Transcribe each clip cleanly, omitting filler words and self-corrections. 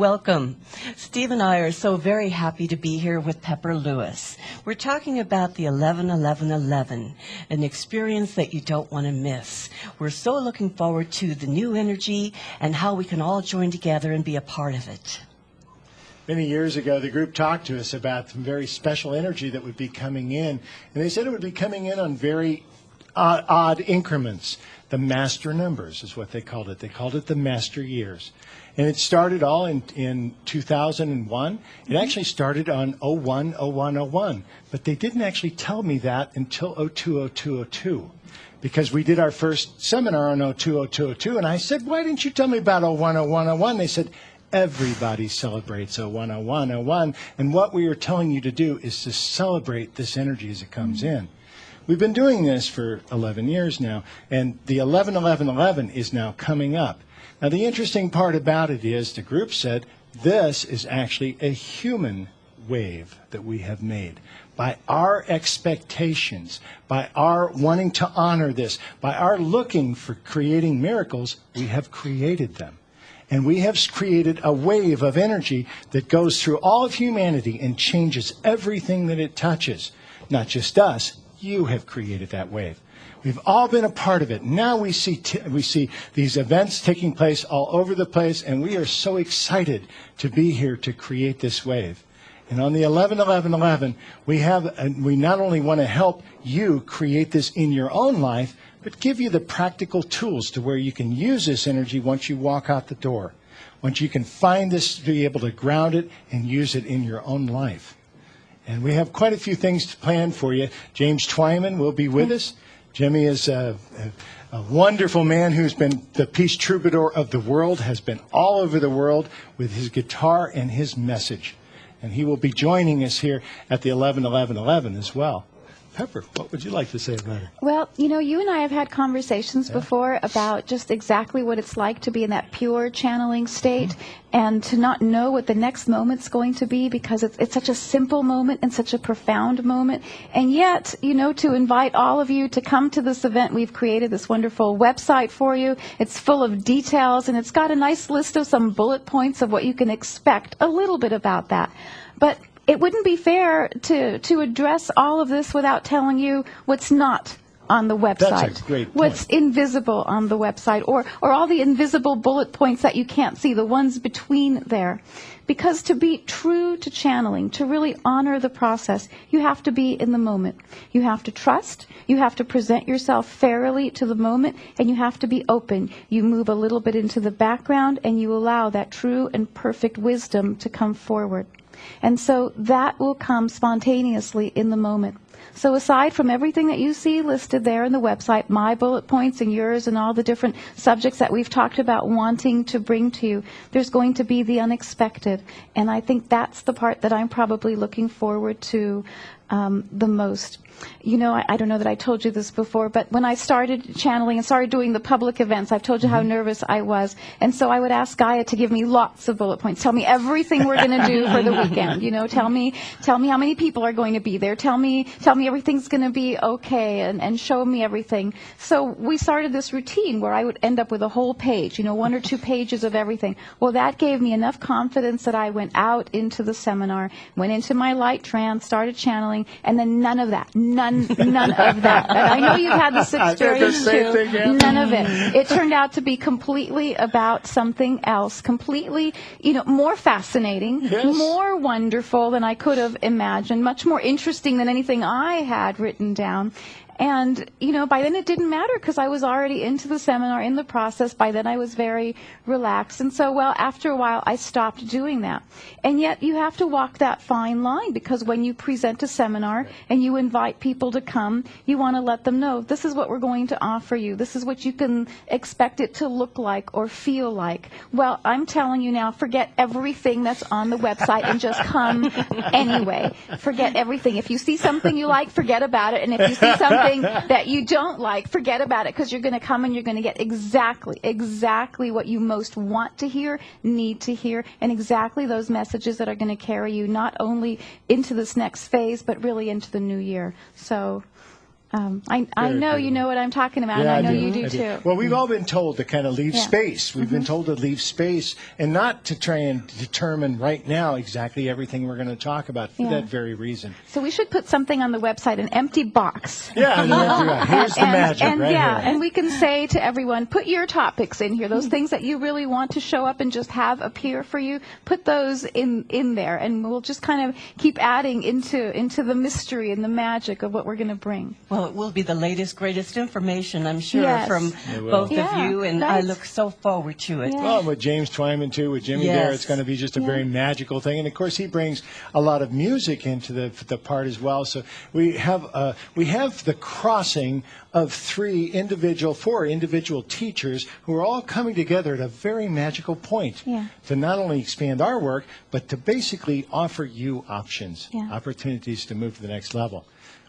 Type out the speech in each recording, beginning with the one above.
Welcome. Steve and I are so very happy to be here with Pepper Lewis. We're talking about the 11-11-11, an experience that you don't want to miss. We're so looking forward to the new energy and how we can all join together and be a part of it. Many years ago, the group talked to us about some very special energy that would be coming in. And they said it would be coming in on very odd increments. The master numbers is what they called it. They called it the master years. And it started all in 2001. It actually started on 01-01-01. But they didn't actually tell me that until 02-02-02. Because we did our first seminar on 02-02-02. And I said, why didn't you tell me about 01-01-01? They said, everybody celebrates 01-01-01. And what we are telling you to do is to celebrate this energy as it comes in. We've been doing this for 11 years now, and the 11-11-11 is now coming up. Now, the interesting part about it is the group said this is actually a human wave that we have made. By our expectations, by our wanting to honor this, by our looking for creating miracles, we have created them. And we have created a wave of energy that goes through all of humanity and changes everything that it touches. Not just us. You have created that wave. We've all been a part of it. Now we see these events taking place all over the place, and we are so excited to be here to create this wave. And on the 11-11-11, we not only want to help you create this in your own life, but give you the practical tools to where you can use this energy once you walk out the door. Once you can find this, to be able to ground it and use it in your own life. And we have quite a few things planned for you. James Twyman will be with us. Jimmy is a wonderful man who's been the peace troubadour of the world, has been all over the world with his guitar and his message. And he will be joining us here at the 11-11-11 as well. Pepper, what would you like to say about it? Well, you know, you and I have had conversations before about just exactly what it's like to be in that pure channeling state and to not know what the next moment's going to be because it's such a simple moment and such a profound moment. And yet, you know, to invite all of you to come to this event, we've created this wonderful website for you. It's full of details and it's got a nice list of some bullet points of what you can expect, a little bit about that. But it wouldn't be fair to address all of this without telling you what's not on the website. That's a great point. What's invisible on the website, or all the invisible bullet points that you can't see, the ones between there. Because to be true to channeling, to really honor the process, you have to be in the moment. You have to trust, you have to present yourself fairly to the moment, and you have to be open. You move a little bit into the background, and you allow that true and perfect wisdom to come forward. And so that will come spontaneously in the moment. So aside from everything that you see listed there in the website, my bullet points and yours and all the different subjects that we've talked about wanting to bring to you, there's going to be the unexpected. And I think that's the part that I'm probably looking forward to the most. You know, I don't know that I told you this before, but when I started channeling and started doing the public events, I've told you how nervous I was. And so I would ask Gaia to give me lots of bullet points. Tell me everything we're going to do for the weekend. You know, tell me how many people are going to be there. Tell me everything's going to be okay, and show me everything. So we started this routine where I would end up with a whole page, you know, 1 or 2 pages of everything. Well, that gave me enough confidence that I went out into the seminar, went into my light trance, started channeling, and then none of that. None of that. And I know you've had this experience too. None of it. It turned out to be completely about something else, completely, you know, more fascinating, more wonderful than I could have imagined, much more interesting than anything I had written down. And, you know, by then it didn't matter because I was already into the seminar, in the process. By then I was very relaxed. And so, well, after a while I stopped doing that. And yet you have to walk that fine line because when you present a seminar and you invite people to come, you want to let them know this is what we're going to offer you. This is what you can expect it to look like or feel like. Well, I'm telling you now, forget everything that's on the website and just come anyway. Forget everything. If you see something you like, forget about it. And if you see something that you don't like, forget about it because you're going to come and you're going to get exactly what you most want to hear, need to hear, and exactly those messages that are going to carry you not only into this next phase, but really into the new year. So I know you know what I'm talking about, and I know you do too. Well, we've all been told to kind of leave space. We've been told to leave space and not to try and determine right now exactly everything we're going to talk about for that very reason. So we should put something on the website, an empty box. Yeah, here's the magic right here. And we can say to everyone, put your topics in here, those things that you really want to show up and just have appear for you, put those in there, and we'll just kind of keep adding into the mystery and the magic of what we're going to bring. Well, it will be the latest, greatest information, I'm sure, from both of you, and I look so forward to it. Yeah. Well, with James Twyman, too, with Jimmy there, it's going to be just a very magical thing. And, of course, he brings a lot of music into the part as well. So we have the crossing of four individual teachers who are all coming together at a very magical point to not only expand our work, but to basically offer you options, opportunities to move to the next level.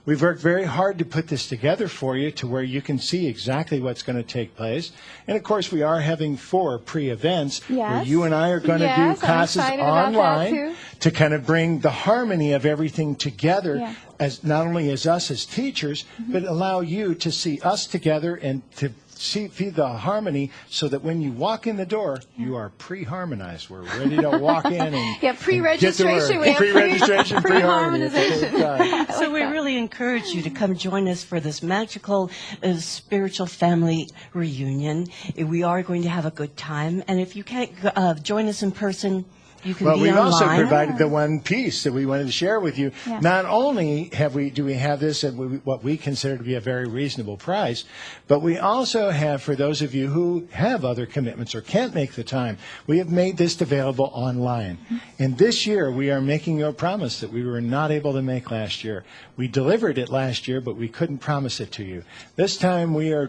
We've worked very hard to put this together for you to where you can see exactly what's going to take place. And, of course, we are having 4 pre-events where you and I are going to do classes online to kind of bring the harmony of everything together, as not only as us as teachers, but allow you to see us together and to feel the harmony so that when you walk in the door, you are pre-harmonized. We're ready to walk in and pre-registration. We have pre-registration, pre-harmonization. So we really encourage you to come join us for this magical spiritual family reunion. We are going to have a good time. And if you can't join us in person, you can be we've online. also provided the one piece that we wanted to share with you. Not only do we have this at what we consider to be a very reasonable price, but we also have, for those of you who have other commitments or can't make the time, we have made this available online. And this year, we are making you a promise that we were not able to make last year. We delivered it last year, but we couldn't promise it to you. This time, we are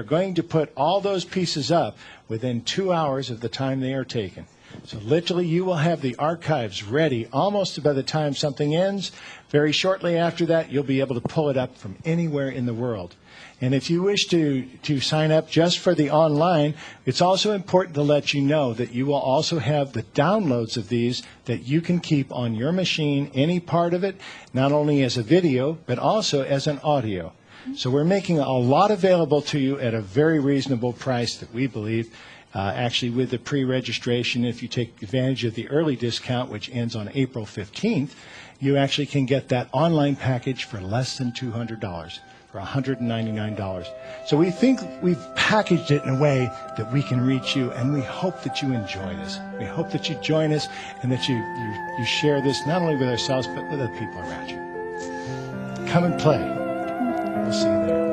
going to put all those pieces up within 2 hours of the time they are taken. So literally you will have the archives ready almost by the time something ends. Very shortly after that, you'll be able to pull it up from anywhere in the world. And if you wish to sign up just for the online, it's also important to let you know that you will also have the downloads of these that you can keep on your machine, any part of it, not only as a video, but also as an audio. So we're making a lot available to you at a very reasonable price that we believe. Actually, with the pre-registration, if you take advantage of the early discount, which ends on April 15th, you actually can get that online package for less than $200, for $199. So we think we've packaged it in a way that we can reach you, and we hope that you enjoy this. We hope that you join us and that you share this not only with ourselves, but with the people around you. Come and play. We'll see you there.